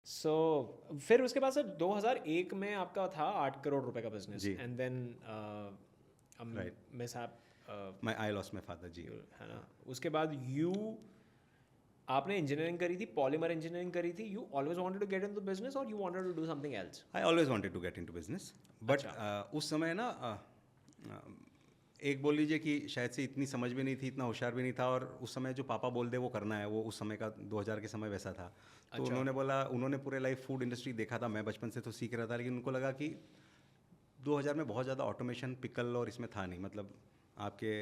सो फिर उसके बाद सर 2001 में आपका था 8 करोड़ रुपए का बिजनेस जी। And then Right. मिस आप my I lost my father जी। है ना, उसके बाद आपने इंजीनियरिंग करी थी, पॉलीमर इंजीनियरिंग करी थी, you always wanted to get into business और you wanted to do something else? I always wanted to get into business but अच्छा। उस समय ना एक बोल लीजिए कि शायद से इतनी समझ भी नहीं थी, इतना होशियार भी नहीं था, और उस समय जो पापा बोल दे वो करना है, वो उस समय का 2000 के समय वैसा था। तो अच्छा। उन्होंने बोला, उन्होंने पूरे लाइफ फूड इंडस्ट्री देखा था, मैं बचपन से तो सीख रहा था, लेकिन उनको लगा कि 2000 में बहुत ज़्यादा ऑटोमेशन पिकल और इसमें था नहीं, मतलब आपके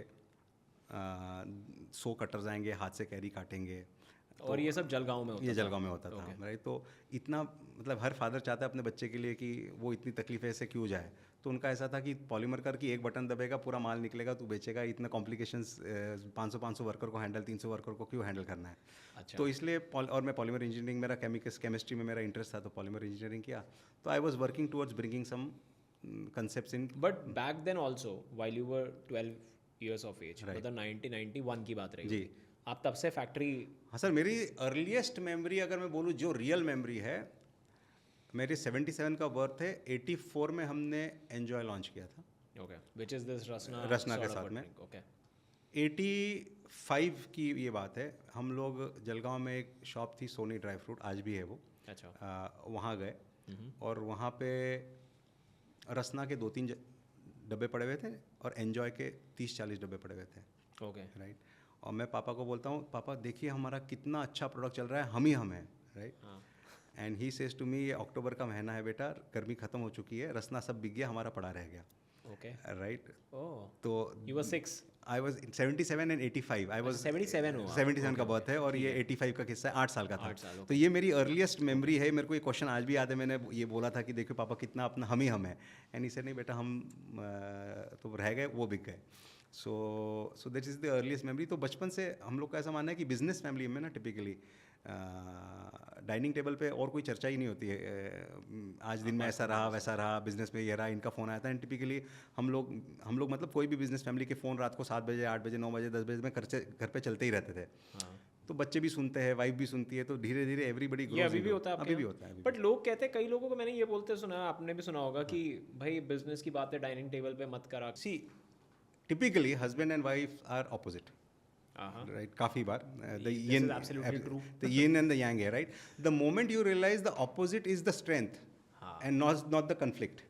100 कटर्स आएंगे, हाथ से कैरी काटेंगे। और ये सब जलगांव में होता ये था? जलगांव में होता था, Okay. राइट। तो इतना मतलब हर फादर चाहता है अपने बच्चे के लिए कि वो इतनी तकलीफें से क्यों जाए। तो उनका ऐसा था कि पॉलीमर कर की एक बटन दबेगा पूरा माल निकलेगा, तू बेचेगा, इतना कॉम्प्लिकेशंस 500 वर्कर को हैंडल, 300 वर्कर को क्यों हैंडल करना है। अच्छा। तो इसलिए और मैं पॉलीमर इंजीनियरिंग, मेरा केमिस्ट्री में मेरा इंटरेस्ट था, तो पॉलीमर इंजीनियरिंग किया। तो I was working towards bringing some concepts in. But back then also while you were 12 years of age, Right. मतलब 1991 की बात रही जी। होगी, आप तब से फैक्ट्री? हाँ सर, मेरी अर्लीस्ट मेमोरी अगर मैं बोलूँ, जो रियल मेमोरी है, मेरे 77 का बर्थ है, 84 में हमने एन्जॉय लॉन्च किया था। ओके, व्हिच इज दिस रसना? रसना के साथ में। ओके। 85 की ये बात है, हम लोग जलगांव में एक शॉप थी सोनी ड्राई फ्रूट, आज भी है वो। अच्छा। वहाँ गए और वहाँ पे रसना के 2-3 डब्बे पड़े हुए थे और एन्जॉय के 30-40 डब्बे पड़े हुए थे, ओके। राइट। और मैं पापा को बोलता हूँ, पापा देखिए हमारा कितना अच्छा प्रोडक्ट चल रहा है, हम ही हम हैं, राइट। हाँ। And he says to me, ये अक्टूबर का महीना है बेटा, गर्मी खत्म हो चुकी है, रसना सब बिक गया, हमारा पड़ा रह गया, ओके। राइट। ओह, तो you were 6? I was 77 and 85, I was 77 हुआ? 77 का Okay, बर्थ है, और ठीक ये है। 85 का किस्सा है, 8 साल का था। 8 साल, तो ये मेरी अर्लीस्ट मेमोरी है। मेरे को ये क्वेश्चन आज भी याद है, मैंने ये बोला था कि देखो पापा कितना अपना हम ही हम है, एंड इसे नहीं बेटा हम तो रह गए, वो बिक गए। So that is the earliest memory. तो बचपन से हम लोग का ऐसा मानना है कि बिजनेस फैमिली में ना टिपिकली डाइनिंग टेबल पे और कोई चर्चा ही नहीं होती है, आज दिन में ऐसा रहा वैसा रहा, बिजनेस में ये रहा, इनका फ़ोन आया था। एंड टिपिकली हम लोग मतलब कोई भी बिजनेस फैमिली के फ़ोन रात को 7 बजे, 8 बजे, 9 बजे, 10 बजे में घर पे चलते ही रहते थे। हाँ। तो बच्चे भी सुनते हैं, वाइफ भी सुनती है, तो धीरे धीरे एवरीबडी ये ग्रोज। अभी भी होता है अभी भी होता है। बट लोग कहते हैं, कई लोगों को मैंने ये बोलते सुना, आपने भी सुना होगा कि भाई बिजनेस की बातें डाइनिंग टेबल पे मत करा। See typically husband and wife are opposite, हाँ। राइट। काफ़ी बार This is absolutely true. The yin and the yang है, right. The moment you realize the opposite is the strength हाँ। And not the conflict,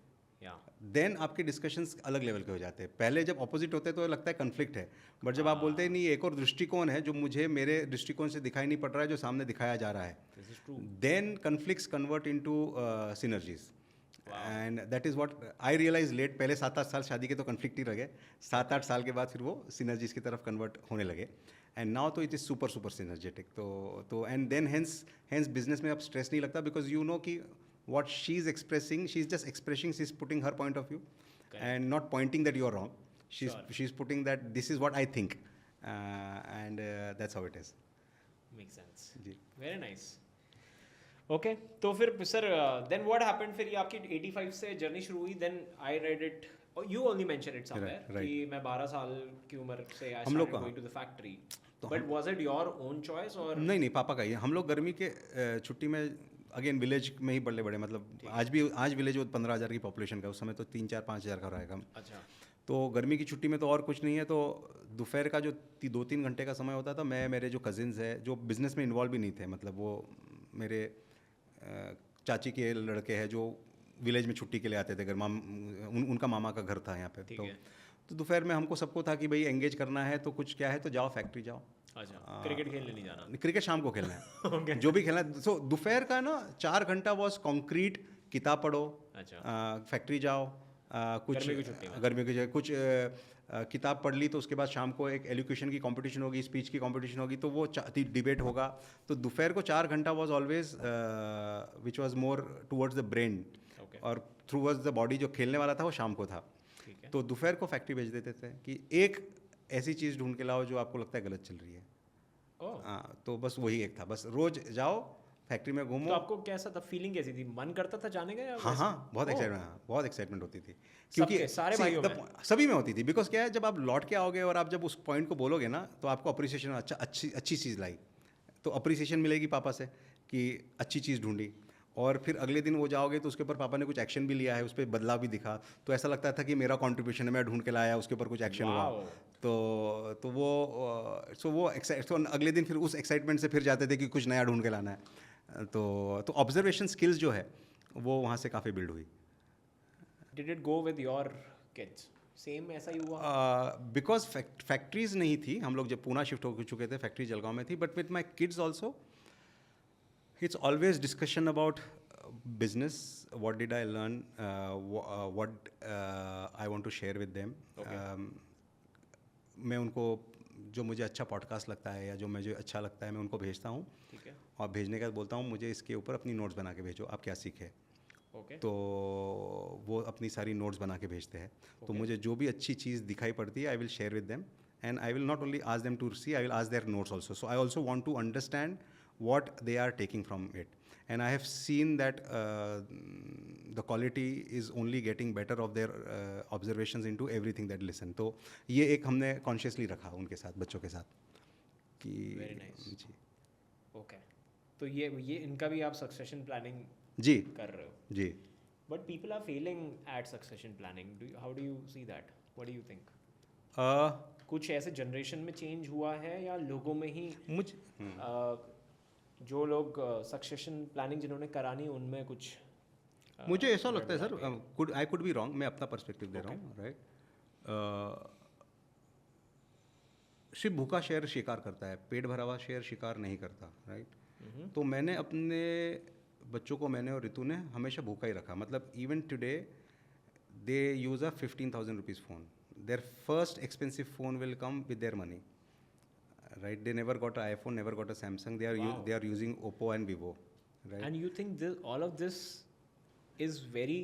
yeah then आपके discussions अलग level के हो जाते हैं। पहले जब ऑपोजिट होते हैं तो लगता है कन्फ्लिक्ट है, बट जब आप बोलते हैं नहीं, एक और दृष्टिकोण है जो मुझे मेरे दृष्टिकोण से दिखाई नहीं पड़ रहा है, जो सामने दिखाया जा रहा है, this is true. Then conflicts convert into synergies. And that is what I realize late. पहले 7-8 साल शादी के तो कन्फ्लिक्ट ही लगे, 7-8 साल के बाद फिर वो सिनर्जीज की तरफ कन्वर्ट होने लगे, एंड नाउ तो it is super super synergetic. तो एंड देन हेंस बिजनेस में अब स्ट्रेस नहीं लगता, बिकॉज यू नो कि what she is expressing, she's just expressing, she's putting her point of view. Correct. And not pointing that you're wrong. Sure. She's putting that this is what I think, and that's how it is. Make sense. जी। Very nice. Okay, तो फिर sir then what happened? फिर ये आपकी 85 से journey शुरू हुई, then I read it, you only mention it somewhere Right. कि मैं 12 साल की उम्र से आई हम लोग स्टार्टेड का- गोइंग टू द फैक्ट्री। तो but was it your own choice और? नहीं पापा का ही है। हम लोग गर्मी के छुट्टी में अगेन विलेज में ही बड़े बड़े, मतलब आज विलेज वो 15,000 की पॉपुलेशन का, उस समय तो 3-4-5 हज़ार का रहेगा। अच्छा। तो गर्मी की छुट्टी में तो और कुछ नहीं है, तो दोपहर का जो 2-3 घंटे का समय होता था, मैं, मेरे जो कजिन्स है जो बिज़नेस में इन्वॉल्व भी नहीं थे, मतलब वो मेरे चाची के लड़के हैं जो विलेज में छुट्टी के लिए आते थे, घर उनका मामा का घर था यहाँ पे। ठीक है। तो दोपहर में हमको सबको था कि भाई एंगेज करना है, तो कुछ क्या है तो जाओ फैक्ट्री जाओ। अच्छा, क्रिकेट खेलने नहीं जाना? क्रिकेट शाम को खेलना है जो भी खेलना है। सो दोपहर का ना 4 घंटा वॉज कॉन्क्रीट, किताब पढ़ो, अच्छा। फैक्ट्री जाओ, कुछ गर्मी की छुट्टी में? गर्मी की कुछ किताब पढ़ ली, तो उसके बाद शाम को एक एलोक्यूशन की कंपटीशन होगी, स्पीच की कंपटीशन होगी, तो वो डिबेट होगा। तो दोपहर को 4 घंटा was always which was more towards the brain, okay. और थ्रू वर्ड्स द बॉडी जो खेलने वाला था वो शाम को था। ठीक है। तो दोपहर को फैक्ट्री भेज देते थे कि एक ऐसी चीज़ ढूंढ के लाओ जो आपको लगता है गलत चल रही है। ओह, हाँ, तो बस वही एक था, बस रोज जाओ फैक्ट्री में घूमो। तो आपको कैसा था, फीलिंग कैसी थी, मन करता था जाने का या हाँ वैसे? हाँ, बहुत ओह, एक्साइटमेंट, बहुत एक्साइटमेंट होती थी, सबके, सारे see, भाइयों the में? सभी में होती थी। बिकॉज क्या है, जब आप लौट के आओगे और आप जब उस पॉइंट को बोलोगे ना, तो आपको अप्रिसिएशन, अच्छी चीज़ लाई, तो अप्रिसिएशन मिलेगी पापा से कि अच्छी चीज़ ढूंढी। और फिर अगले दिन वो जाओगे तो उसके ऊपर पापा ने कुछ एक्शन भी लिया है, उस पर बदलाव भी दिखा, तो ऐसा लगता था कि मेरा कंट्रीब्यूशन है, मैं ढूंढ के लाया, उसके ऊपर कुछ एक्शन हुआ। Wow. तो वो तो अगले दिन फिर उस एक्साइटमेंट से फिर जाते थे कि कुछ नया ढूंढ के लाना है। तो ऑब्जर्वेशन स्किल्स जो है वो वहाँ से काफ़ी बिल्ड हुई। Did it go with your kids? Same ऐसा ही हुआ? बिकॉज फैक्ट्रीज नहीं थी, हम लोग जब पूना शिफ्ट हो चुके थे, फैक्ट्री जलगांव में थी, but with my kids also it's always discussion about business, what did I learn, what I want to share with them. Okay. मैं उनको जो मुझे अच्छा पॉडकास्ट लगता है या जो मुझे अच्छा लगता है मैं उनको भेजता हूँ, ठीक है। और भेजने के बाद बोलता हूँ मुझे इसके ऊपर अपनी नोट्स बना के भेजो, आप क्या सीखे। Okay. तो वो अपनी सारी नोट्स बना के भेजते हैं। तो Okay. मुझे जो भी अच्छी चीज़ दिखाई पड़ती है I will share with them, and I will not only ask them to see, I will ask their notes also. So I also want to understand what they are taking from it, and I have seen that the quality is only getting better of their observations into everything that listen. तो ये एक हमने consciously रखा उनके साथ, बच्चों के साथ कि Very nice. जी Okay. तो ये इनका भी आप succession planning जी कर रहे हो? जी। But people are failing at succession planning. How do you see that? What do you think? कुछ ऐसे जनरेशन में चेंज हुआ है या लोगों में ही जो लोग सक्सेशन प्लानिंग जिन्होंने करानी उनमें कुछ मुझे ऐसा लगता है sir, I could be wrong, मैं अपना पर्सपेक्टिव दे रहा हूँ, राइट। सिर्फ भूखा शेर शिकार करता है, पेट भरा हुआ शेर शिकार नहीं करता, राइट। तो मैंने अपने बच्चों को, मैंने और रितु ने हमेशा भूखा ही रखा। मतलब even today they use a 15,000 rupees phone, their first expensive phone will come with their money, right? They never got an iPhone, never got a Samsung. They are using Oppo and Vivo, right? And you think all of this is very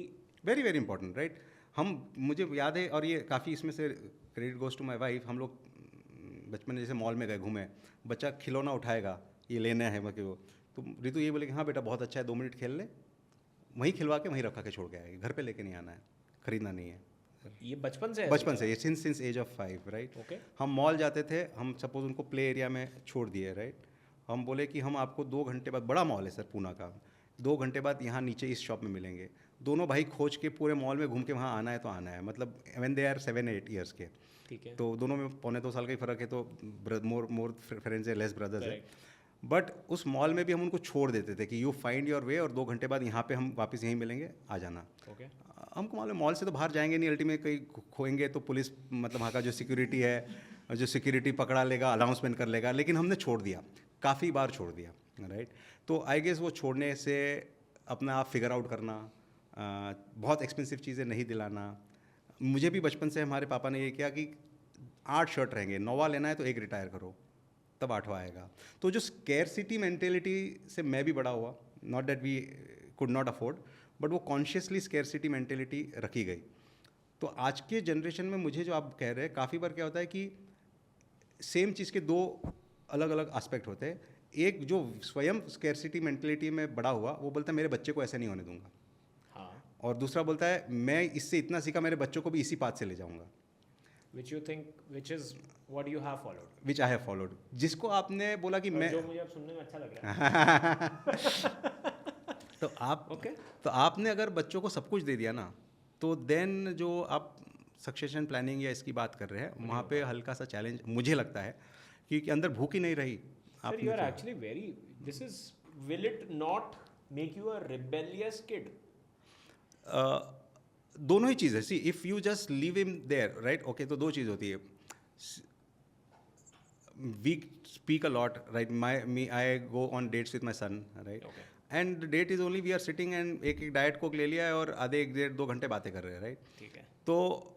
very important, right? मुझे याद है, और ये काफ़ी इसमें से credit goes to my wife. हम लोग बचपन में जैसे मॉल में गए, घूमे, बच्चा खिलौना उठाएगा, ये लेना है मैं, वो तो रितु ये बोले कि हाँ बेटा बहुत अच्छा है, 2 मिनट खेल ले, वहीं खिलवा के वहीं रखा के छोड़ के आएगी, घर पे लेके नहीं आना है, खरीदना नहीं है। ये बचपन से ये since age of 5, right. Okay. हम मॉल जाते थे, हम सपोज उनको प्ले एरिया में छोड़ दिए, राइट। हम बोले कि हम आपको 2 घंटे बाद, बड़ा मॉल है सर पूना का, 2 घंटे बाद यहाँ नीचे इस शॉप में मिलेंगे। दोनों भाई खोज के पूरे मॉल में घूम के वहाँ आना है तो आना है। मतलब व्हेन दे आर 7-8 ईयर्स के, ठीक है, तो दोनों में 1.25 साल का ही फ़र्क है, तो मोर फ्रेंड्स है, लेस ब्रदर्स है। Correct. बट उस मॉल में भी हम उनको छोड़ देते थे कि यू फाइंड योर वे, और 2 घंटे बाद यहाँ पे हम वापस यहीं मिलेंगे, आ जाना। Okay. हमको मालूम मॉल से तो बाहर जाएंगे नहीं, अल्टीमेट कहीं खोएंगे तो पुलिस, मतलब वहाँ का जो सिक्योरिटी है, जो सिक्योरिटी पकड़ा लेगा, अनाउंसमेंट कर लेगा। लेकिन हमने छोड़ दिया, काफ़ी बार छोड़ दिया, राइट। तो आई गेस वो छोड़ने से अपना आप फिगर आउट करना, बहुत एक्सपेंसिव चीज़ें नहीं दिलाना। मुझे भी बचपन से हमारे पापा ने ये किया कि 8 शर्ट रहेंगे, 9वां लेना है तो 1 रिटायर करो, तब 8वां आएगा। तो जो स्कैरसिटी मेंटेलिटी से मैं भी बड़ा हुआ, not that we could not afford, but वो कॉन्शियसली स्कैरसिटी मेंटेलिटी रखी गई। तो आज के जनरेशन में मुझे जो आप कह रहे हैं, काफ़ी बार क्या होता है कि सेम चीज़ के 2 अलग अलग एस्पेक्ट होते हैं। एक जो स्वयं स्कैरसिटी मेंटेलिटी में बड़ा हुआ, वो बोलता है मेरे बच्चे को ऐसे नहीं होने दूंगा, हाँ, और दूसरा बोलता है मैं इससे इतना सीखा, मेरे बच्चों को भी इसी पाथ से ले जाऊंगा, which is what you have followed. Which I have followed. जिसको आपने बोला कि मैं, जो मुझे अब सुनने में अच्छा लग रहा है। तो आप Okay. तो आपने अगर बच्चों को सब कुछ दे दिया ना, तो देन जो आप सक्सेशन प्लानिंग या इसकी बात कर रहे हैं, वहाँ पे हल्का सा चैलेंज मुझे लगता है, क्योंकि अंदर भूख ही नहीं रही। Sir, you are actually will it not make you a rebellious kid? दोनों ही चीज़ है। See, if you just leave him there, right, okay, तो 2 चीज़ होती है। We speak a lot, right, I go on dates with my son, right, Okay. And date is only we are sitting and एक diet coke ले लिया है और आधे 1-1.5-2 घंटे बातें कर रहे हैं, राइट। ठीक है, तो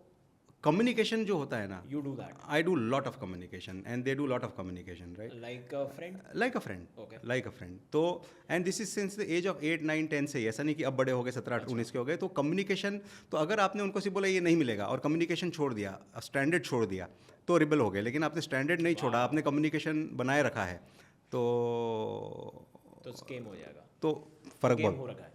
कम्युनिकेशन जो होता है ना, you do that I do lot of communication and they do lot of communication, right, like a friend. Like a friend, Okay. Like a friend. तो and this is since the age of 8, 9, 10 से ही, ऐसा नहीं कि अब बड़े हो गए 17, 19 के हो गए। तो कम्युनिकेशन, तो अगर आपने उनको सिर्फ बोला ये नहीं मिलेगा और कम्युनिकेशन छोड़ दिया, स्टैंडर्ड छोड़ दिया, तो रिबल हो गए। लेकिन आपने स्टैंडर्ड नहीं छोड़ा, आपने कम्युनिकेशन बनाए रखा है, तो तो स्केम हो जाएगा, तो फर्क गेम बहुत हो रखा है।